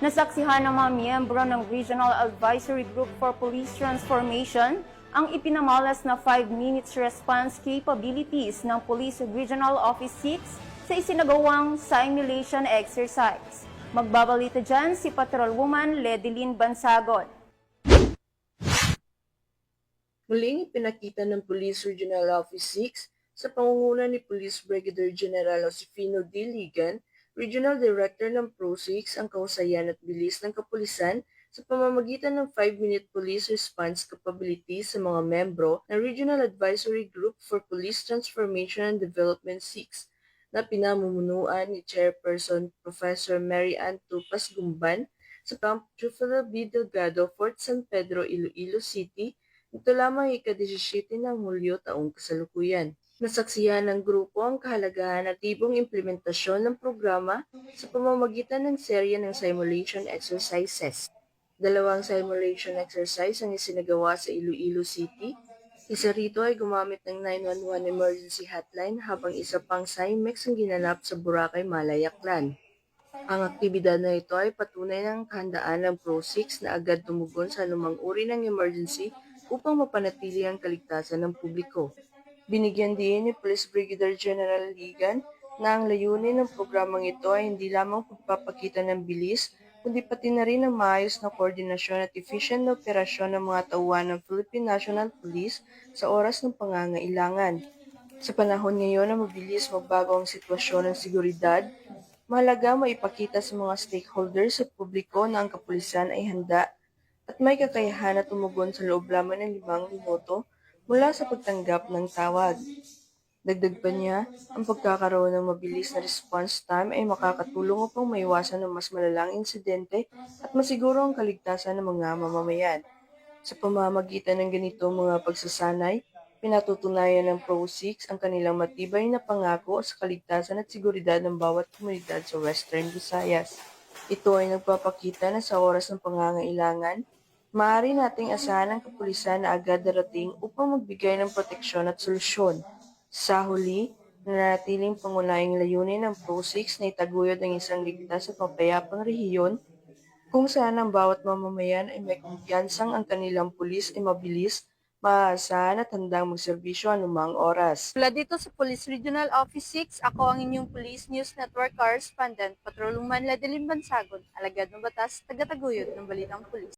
Nasaksihan ng mga miyembro ng Regional Advisory Group for Police Transformation ang ipinamalas na 5 minutes response capabilities ng Police Regional Office 6 sa isinagawang simulation exercise. Magbabalita dyan si Patrolwoman Ledilyn Bansagon. Muling ipinakita ng Police Regional Office 6 sa pangunguna ni Police Brigadier General Josefino D. Ligan, Regional Director ng PRO6, ang kahusayan at bilis ng kapulisan sa pamamagitan ng 5-minute police response capabilities sa mga membro ng Regional Advisory Group for Police Transformation and Development 6 na pinamumunuan ni Chairperson Professor Mary Ann Tupas Gumban sa Camp Jufela B. Delgado, Fort San Pedro, Iloilo City. Ito lamang ika-17 ng Hulyo taong kasalukuyan. Nasaksihan ng grupo ang kahalagahan at tibong implementasyon ng programa sa pamamagitan ng serye ng simulation exercises. 2 simulation exercise ang isinagawa sa Iloilo City. Isa rito ay gumamit ng 911 emergency hotline habang isa pang SIMEX ang ginanap sa Boracay, Malay, Aklan. Ang aktibidad na ito ay patunay ng kahandaan ng PRO6 na agad tumugon sa anumang uri ng emergency upang mapanatili ang kaligtasan ng publiko. Binigyan din ni Police Brigadier General Ligan na ang layunin ng programang ito ay hindi lamang pagpapakita ng bilis, kundi pati na rin ang maayos na koordinasyon at efficient na operasyon ng mga tauhan ng Philippine National Police sa oras ng pangangailangan. Sa panahon ngayon na mabilis magbago ang sitwasyon ng seguridad, mahalaga maipakita sa mga stakeholders at publiko na ang kapulisan ay handa at may kakayahan na tumugon sa loob lamang ng 5 minuto mula sa pagtanggap ng tawag. Dagdag pa niya, ang pagkakaroon ng mabilis na response time ay makakatulong upang maiwasan ng mas malalang insidente at masiguro ang kaligtasan ng mga mamamayan. Sa pamamagitan ng ganitong mga pagsasanay, pinatutunayan ng PRO6 ang kanilang matibay na pangako sa kaligtasan at seguridad ng bawat komunidad sa Western Visayas. Ito ay nagpapakita na sa oras ng pangangailangan, maaari nating asahan ang kapulisan na agad darating upang magbigay ng proteksyon at solusyon. Sa huli, nananatiling pangunahing layunin ng PRO6 na itaguyod ang isang ligtas at mapayapang rehiyon kung saan ang bawat mamamayan ay may kumpiyansang ang kanilang pulis ay mabilis, maaasahan at handang magserbisyo anumang oras. Mula dito sa Police Regional Office 6, ako ang inyong Police News Network Correspondent, Patrolwoman Ledilyn Bansagon, alagad ng batas, tagataguyod ng Balitang Pulis.